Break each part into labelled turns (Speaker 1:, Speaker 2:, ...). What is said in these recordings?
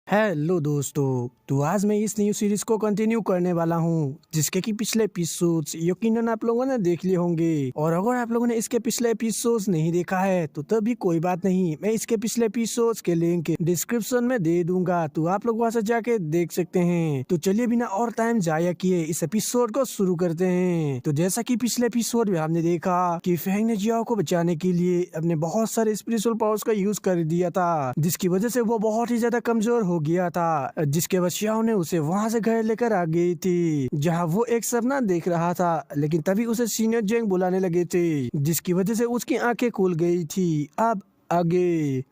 Speaker 1: Hello दोस्तों, तो आज मैं इस न्यू सीरीज को कंटिन्यू करने वाला हूँ जिसके कि पिछले एपिसोड्स यकीनन आप लोगों ने देख लिए होंगे। और अगर आप लोगों ने इसके पिछले एपिसोड्स नहीं देखा है तो तब भी कोई बात नहीं, मैं इसके पिछले एपिसोड्स के लिंक डिस्क्रिप्शन में दे दूंगा, तो आप लोग वहां से जाके देख सकते हैं। तो चलिए बिना और टाइम जाया किए इस एपिसोड को शुरू करते हैं। तो जैसा की पिछले एपिसोड में हमने देखा कि फेंग ने जियाओ को बचाने के लिए अपने बहुत सारे स्पिरिचुअल पावर्स का यूज कर दिया था, जिसकी वजह से वो बहुत ही ज्यादा कमजोर हो गया था, जिसके बाद शियाओ ने उसे वहां से घर लेकर आ गई थी जहां वो एक सपना देख रहा था। लेकिन तभी उसे सीनियर जेंग बुलाने लगे थे, जिसकी वजह से उसकी आंखें खुल गई थी। अब आगे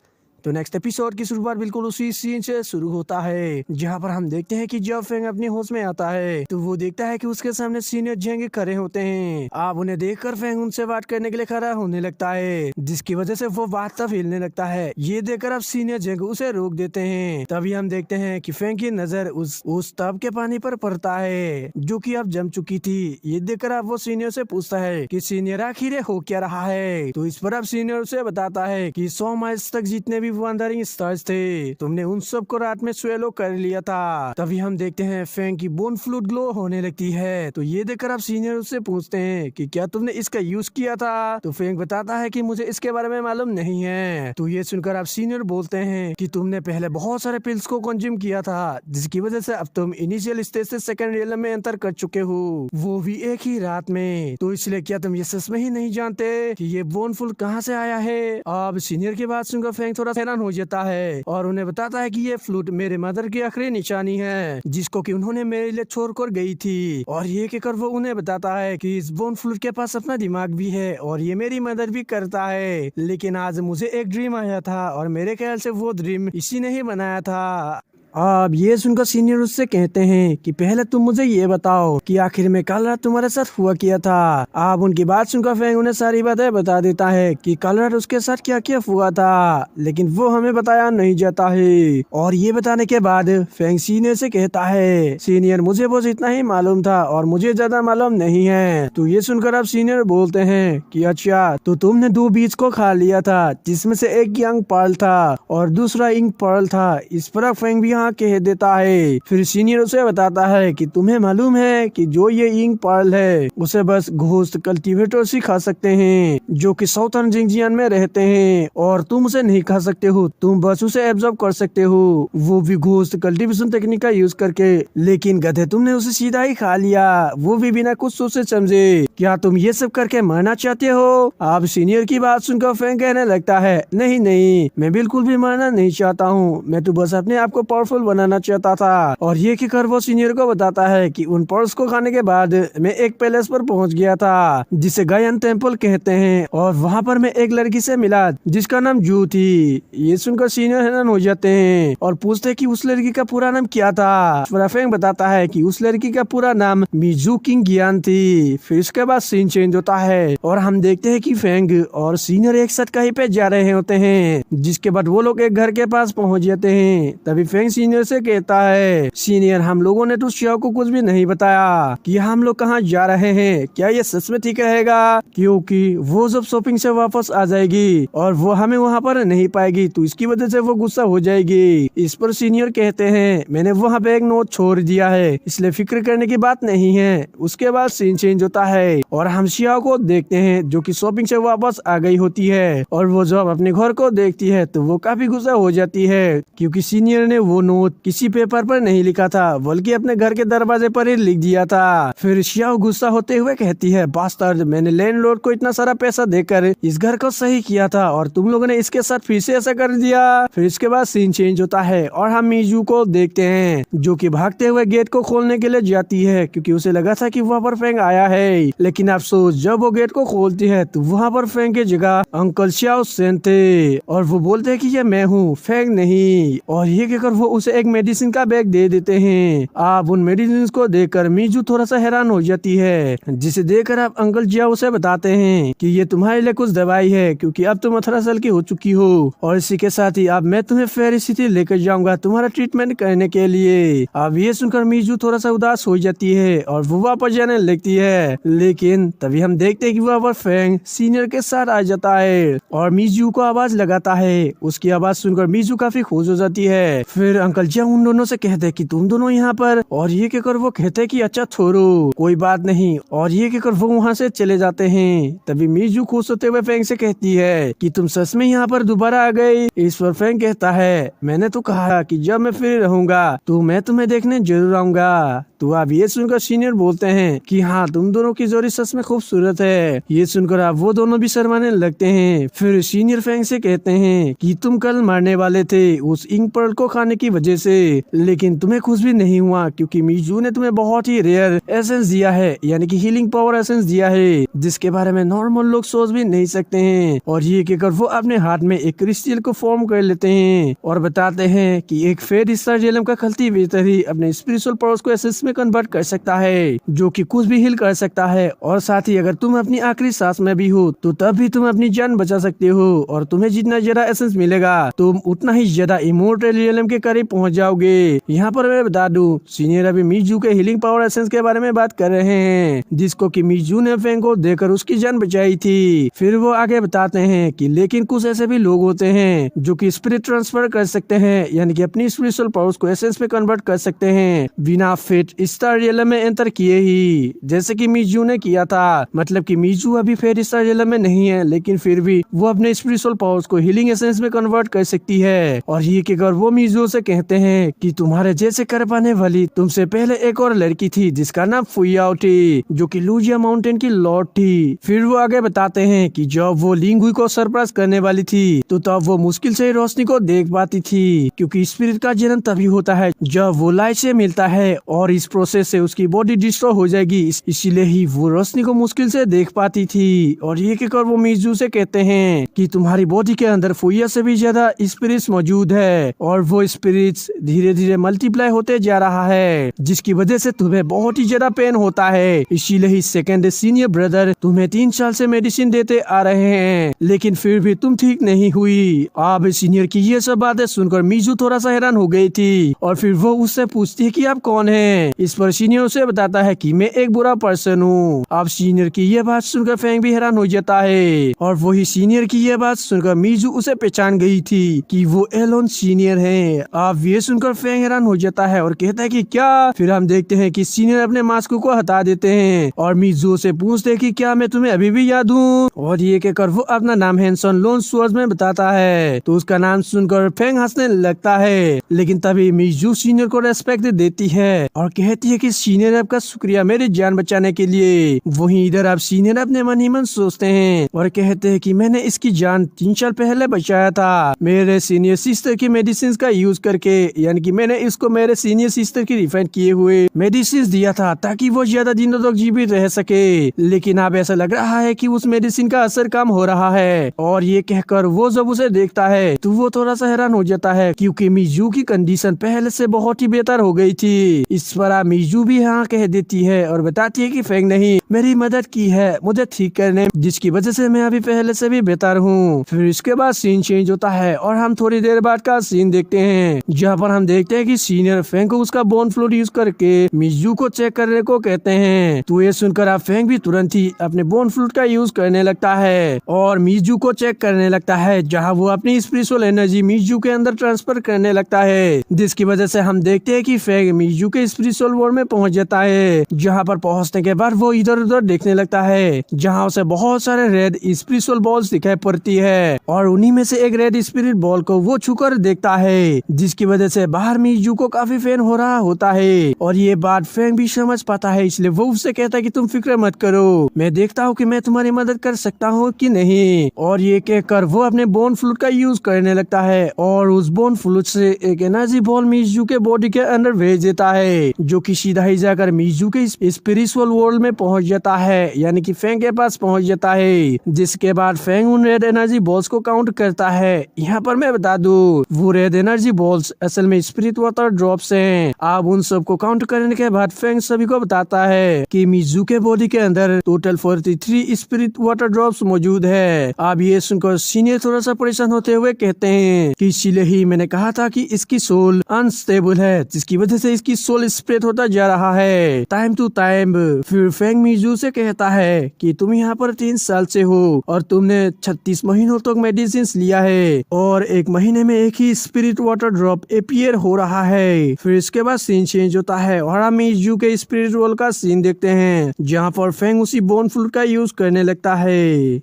Speaker 1: तो नेक्स्ट एपिसोड की शुरुआत बिल्कुल उसी सीन से शुरू होता है जहां पर हम देखते हैं कि जब फेंग अपने होश में आता है तो वो देखता है कि उसके सामने सीनियर जेंग खड़े होते हैं। आप उन्हें देखकर फेंग उनसे बात करने के लिए खड़ा होने लगता है, जिसकी वजह से वो बात तब हिलने लगता है। ये देखकर अब सीनियर जेंग उसे रोक देते हैं। तभी हम देखते हैं कि फेंग की नजर उस टब के पानी पर पड़ता है जो कि अब जम चुकी थी। ये देखकर अब वो सीनियर से पूछता है कि सीनियर आखिर हो क्या रहा है। तो इस पर अब सीनियर उसे बताता है कि 100 माइल्स तक जितने भी वंडरिंग स्टार्स थे तुमने उन सब को रात में स्वेलो कर लिया था। तभी हम देखते हैं फेंग की बोन फ्लूट ग्लो होने लगती है। तो ये देखकर आप सीनियर उससे पूछते हैं कि क्या तुमने इसका यूज किया था। तो फेंग बताता है कि मुझे इसके बारे में मालूम नहीं है। तो ये सुनकर आप सीनियर बोलते हैं कि तुमने पहले बहुत सारे पिल्स को कंज्यूम किया था, जिसकी वजह से अब तुम इनिशियल स्टेज से सेकेंड रियल में एंटर कर चुके हो, वो भी एक ही रात में। तो इसलिए क्या तुम ये सच में ही नहीं जानते कि ये बोन फ्लूट कहाँ से आया है। अब सीनियर की बात सुनकर फेंग थोड़ा हैरान हो जाता है और उन्हें बताता है कि ये फ्लूट मेरे मदर की आखिरी निशानी है, जिसको कि उन्होंने मेरे लिए छोड़कर गई थी। और ये कहकर वो उन्हें बताता है कि इस बोन फ्लूट के पास अपना दिमाग भी है और ये मेरी मदर भी करता है। लेकिन आज मुझे एक ड्रीम आया था और मेरे ख्याल से वो ड्रीम इसी ने ही बनाया था। अब ये सुनकर सीनियर उससे कहते हैं कि पहले तुम मुझे ये बताओ कि आखिर में कल रात तुम्हारे साथ हुआ क्या था। अब उनकी बात सुनकर फेंग उन्हें सारी बातें बता देता है कि कल रात उसके साथ क्या क्या हुआ था, लेकिन वो हमें बताया नहीं जाता है। और ये बताने के बाद फेंग सीनियर से कहता है, सीनियर मुझे बस इतना ही मालूम था और मुझे ज्यादा मालूम नहीं है। तो ये सुनकर अब सीनियर बोलते हैं कि अच्छा, तो तुमने 2 बीज को खा लिया था, जिसमें से एक यंग पर्ल था और दूसरा इंक पर्ल था। इस पर फेंग भी कह देता है। फिर सीनियर उसे बताता है कि तुम्हें मालूम है कि जो ये इंक पर्ल है उसे बस घोस्ट कल्टीवेटर ही खा सकते हैं, जो कि साउथर्न जिंगजियान में रहते हैं, और तुम उसे नहीं खा सकते हो, तुम बस उसे एब्जॉर्ब कर सकते हो, वो भी घोस्ट कल्टीवेशन टेक्निक का यूज करके। लेकिन गधे तुमने उसे सीधा ही खा लिया, वो भी बिना कुछ सोचे समझे। क्या तुम ये सब करके मरना चाहते हो। अब सीनियर की बात सुनकर फेंग कहने लगता है, नहीं नहीं, मैं बिल्कुल भी मरना नहीं चाहता हूँ, मैं तो बस अपने आप को पावरफुल बनाना चाहता था। और ये कहकर वो सीनियर को बताता है कि उन पर्ल्स को खाने के बाद मैं एक पैलेस पर पहुंच गया था जिसे गायन टेम्पल कहते हैं, और वहां पर मैं एक लड़की से मिला जिसका नाम जू थी। ये सुनकर सीनियर हैरान हो जाते हैं और पूछते हैं कि उस लड़की का पूरा नाम क्या था। फेंग बताता है कि उस लड़की का पूरा नाम मिजू किंग गियान थी। फिर इसके बाद सीन चेंज होता है और हम देखते हैं कि फेंग और सीनियर एक साथ कहीं पे जा रहे होते हैं, जिसके बाद वो लोग एक घर के पास पहुंच जाते हैं। तभी फेंग सीनियर से कहता है, सीनियर हम लोगों ने तो शियाओ को कुछ भी नहीं बताया कि हम लोग कहाँ जा रहे हैं, क्या ये सच में ठीक रहेगा, क्योंकि वो जब शॉपिंग से वापस आ जाएगी और वो हमें वहाँ पर नहीं पाएगी तो इसकी वजह से वो गुस्सा हो जाएगी। इस पर सीनियर कहते हैं, मैंने वहाँ पे एक नोट छोड़ दिया है, इसलिए फिक्र करने की बात नहीं है। उसके बाद सीन चेंज होता है और हम शियाओ को देखते हैं जो कि शॉपिंग से वापस आ गई होती है, और वो जब अपने घर को देखती है तो वो काफी गुस्सा हो जाती है, क्योंकि सीनियर ने वो नोट किसी पेपर पर नहीं लिखा था बल्कि अपने घर के दरवाजे पर ही लिख दिया था। फिर शियाओ गुस्सा होते हुए कहती है, बास्टर्ड, मैंने लैंडलॉर्ड को इतना सारा पैसा देकर इस घर को सही किया था और तुम लोगों ने इसके साथ फिर से ऐसा कर दिया। फिर इसके बाद सीन चेंज होता है और हम मिजू को देखते हैं जो कि भागते हुए गेट को खोलने के लिए जाती है, क्योंकि उसे लगा था कि वहाँ पर फेंग आया है। लेकिन अफसोस, जब वो गेट को खोलती है तो वहाँ पर फेंग की जगह अंकल शियाओ सेन थे, और वो बोलते हैं कि ये मैं हूँ, फेंग नहीं। और ये कहकर वो उसे एक मेडिसिन का बैग दे देते हैं। आप उन मेडिसिन को देखकर मिजू थोड़ा सा हैरान हो जाती है, जिसे देखकर आप अंकल जिया उसे बताते हैं कि ये तुम्हारे लिए कुछ दवाई है, क्योंकि अब तुम 18 साल की हो चुकी हो, और इसी के साथ ही अब मैं तुम्हें फेरी सिटी लेकर जाऊंगा तुम्हारा ट्रीटमेंट करने के लिए। अब ये सुनकर मिजू थोड़ा सा उदास हो जाती है और वो वापस जाने लगती है। लेकिन लेकिन तभी हम देखते हैं कि वहाँ पर फेंग सीनियर के साथ आ जाता है और मीजू को आवाज लगाता है। उसकी आवाज सुनकर मीजू काफी खुश हो जाती है। फिर अंकल जियांग उन दोनों से कहते हैं कि तुम दोनों यहाँ पर, और ये कहकर वो कहते हैं कि अच्छा छोड़ो कोई बात नहीं, और ये कहकर वो वहाँ से चले जाते हैं। तभी मीजू खुश होते हुए फेंग से कहती है कि तुम सच में यहाँ पर दोबारा आ गए। इस पर फेंग कहता है मैंने तो कहा कि जब मैं फ्री रहूंगा तो मैं तुम्हें देखने जरूर आऊंगा। तो अब ये सुनकर सीनियर बोलते हैं कि हाँ तुम दोनों की जोड़ी सच में खूबसूरत है। ये सुनकर अब वो दोनों भी शर्माने लगते हैं। फिर सीनियर फेंग से कहते हैं कि तुम कल मरने वाले थे उस इंक पर्ल को खाने की वजह से, लेकिन तुम्हें कुछ भी नहीं हुआ क्योंकि मीजू ने तुम्हें बहुत ही रेयर एसेंस दिया है, यानी कि हीलिंग पावर एसेंस दिया है, जिसके बारे में नॉर्मल लोग सोच भी नहीं सकते हैं। और ये कहकर वो अपने हाथ में एक क्रिस्टल को फॉर्म कर लेते हैं और बताते हैं कि एक फेड स्टार जेलम का कल्टीवेटर ही अपने स्पिरिचुअल पावर्स को एसेंस में कन्वर्ट कर सकता है, जो कि कुछ भी हील कर सकता है। और साथ ही अगर तुम अपनी आखिरी सांस में भी हो तो तब भी तुम अपनी जान बचा सकते हो, और तुम्हें जितना ज्यादा एसेंस मिलेगा तुम उतना ही ज्यादा इमोर्टल रियलम के करीब पहुंच जाओगे। यहाँ पर मैं बता दूं सीनियर अभी मीजू के हीलिंग पावर एसेंस के बारे में बात कर रहे हैं, जिसको कि मीजू ने फेंग को देकर उसकी जान बचाई थी। फिर वो आगे बताते हैं कि लेकिन कुछ ऐसे भी लोग होते हैं जो कि स्पिरिट ट्रांसफर कर सकते हैं, यानी कि अपनी स्पिरिचुअल पावर्स को एसेंस में कन्वर्ट कर सकते हैं बिना फेट स्टार रियलम में एंटर किए ही, जैसे कि मीजू ने किया था। मतलब कि मीजू अभी फेट स्टार रियलम में नहीं है, लेकिन फिर भी वो अपने स्पिरिचुअल पावर्स को हीलिंग एसेंस में कन्वर्ट कर सकती है। और ये कहकर वो मीजू से कहते हैं कि तुम्हारे जैसे कर पाने वाली तुमसे पहले एक और लड़की थी जिसका नाम फुयाओ थी, जो कि लुजिया माउंटेन की लॉर्ड थी। फिर वो आगे बताते हैं कि जब वो लिंगुई को सरप्राइज करने वाली थी तो तब वो मुश्किल से रोशनी को देख पाती थी, क्योंकि स्पिरिट का जन्म तभी होता है जब वो लाइट से मिलता है, और इस प्रोसेस से उसकी बॉडी डिस्ट्रॉय हो जाएगी, इसीलिए ही वो रोशनी को मुश्किल से देख पाती थी। और ये कहकर वो मीजू से कहते हैं कि तुम्हारी बॉडी के अंदर फुया से भी ज्यादा स्पिरिट्स मौजूद है, और वो स्पिरिट्स धीरे धीरे मल्टीप्लाई होते जा रहा है, जिसकी वजह से तुम्हें बहुत ही ज्यादा पेन होता है। इसीलिए ही सेकंड सीनियर ब्रदर तुम्हें 3 साल से मेडिसिन देते आ रहे हैं, लेकिन फिर भी तुम ठीक नहीं हुई। अब सीनियर की ये सब बातें सुनकर मीजू थोड़ा सा हैरान हो गई थी, और फिर वो उससे पूछती है कि आप कौन हैं। इस पर सीनियर उसे बताता है कि मैं एक बुरा पर्सन हूँ। अब सीनियर की ये बात सुनकर फेंग भी हैरान हो जाता है, और वही सीनियर की ये बात सुनकर मीजू उसे पहचान गई थी कि वो एलोन सीनियर है। अब ये सुनकर फेंग हैरान हो जाता है और कहता है कि क्या। फिर हम देखते हैं कि सीनियर अपने मास्क को हटा देते हैं और मीजू से पूछते हैं कि क्या मैं तुम्हें अभी भी याद हूँ, और ये कहकर वो अपना नाम हैंसन लोन स्वर्ड्स में बताता है। तो उसका नाम सुनकर फेंग हंसने लगता है, लेकिन तभी मीजू सीनियर को रेस्पेक्ट देती है और कहती है कि सीनियर आपका शुक्रिया मेरी जान बचाने के लिए। वहीं इधर आप सीनियर अपने मन ही मन सोचते हैं और कहते हैं कि मैंने इसकी जान 3 साल पहले बचाया था मेरे सीनियर सिस्टर की मेडिसिन का यूज करके, यानी कि मैंने इसको मेरे सीनियर सिस्टर की रिफाइन किए हुए मेडिसिन दिया था ताकि वो ज्यादा दिनों तक जीवित रह सके। लेकिन अब ऐसा लग रहा है कि उस मेडिसिन का असर कम हो रहा है। और ये कहकर वो जब उसे देखता है तो वो थोड़ा सा हैरान हो जाता है, क्योंकि मीजू की कंडीशन पहले से बहुत ही बेहतर हो गई थी। इस पर मीजू भी हाँ कह देती है और बताती है कि फेंग नहीं मेरी मदद की है मुझे ठीक करने, जिसकी वजह से मैं अभी पहले से भी बेहतर हूँ। फिर इसके बाद सीन चेंज होता है और हम थोड़ी देर बाद का सीन देखते हैं, जहाँ पर हम देखते हैं कि सीनियर फेंग को उसका बोन फ्लूइड यूज करके मीजू को चेक करने को कहते हैं। तो ये सुनकर आप फेंग भी तुरंत ही अपने बोन फ्लूइड का यूज करने लगता है और मीजू को चेक करने लगता है, जहाँ वो अपनी स्पिरिचुअल एनर्जी मीजू के अंदर ट्रांसफर करने लगता है, जिसकी वजह से हम देखते हैं कि फेंग मीजू के स्पिरिचुअल वर्ल्ड में पहुंच जाता है। जहाँ पर पहुंचने के बाद वो इधर उधर देखने लगता है, जहाँ उसे बहुत सारे रेड स्पिरिचुअल बॉल्स दिखाई पड़ती है, और उन्हीं में से एक रेड स्पिरिट बॉल को वो छूकर देखता है, जिसकी वजह से बाहर मीजू को काफी पेन हो रहा होता है। और ये बात फेंग भी समझ पाता है, इसलिए वो उससे कहता है कि तुम फिक्र मत करो, मैं देखता हूँ कि मैं तुम्हारी मदद कर सकता हूँ कि नहीं। और ये कहकर वो अपने बोन फ्लूइड का यूज करने लगता है और उस बोन फ्लूइड से एक एनर्जी बॉल मीजू के बॉडी के अंदर भेज देता है, जो कि सीधा ही जाकर मीजू के स्पिरिचुअल वर्ल्ड में पहुंच जाता है, यानी कि फेंग के पास पहुंच जाता है। जिसके बाद फेंग उन रेड एनर्जी बॉल्स को काउंट करता है। यहाँ पर मैं बता दूं वो रेड एनर्जी बॉल्स असल में स्पिरिट वाटर ड्रॉप्स हैं। अब उन सब को काउंट करने के बाद फेंग सभी को बताता है कि मीजू के बॉडी के अंदर टोटल 43 स्पिरिट वाटर ड्रॉप्स मौजूद है। अब ये सुनकर सीनियर थोड़ा सा परेशान होते हुए कहते हैं कि इसीलिए ही मैंने कहा था कि इसकी सोल अनस्टेबल है, जिसकी वजह से इसकी सोल स्प्रेड होता जा रहा है टाइम टू टाइम। फिर फेंग मिजू से कहता है कि तुम यहाँ पर 3 साल से हो और तुमने 36 महीनों तक मेडिसिन लिया है और 1 महीने में एक ही स्पिरिट वाटर ड्रॉप अपीयर हो रहा है। फिर इसके बाद सीन चेंज होता है और हम मिजू के स्पिरिट वर्ल्ड का सीन देखते हैं जहाँ पर फेंग उसी बोन फ्रूट का यूज करने लगता है।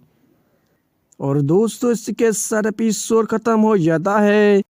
Speaker 1: और दोस्तों इसके साथ एपिसोड खत्म हो जाता है।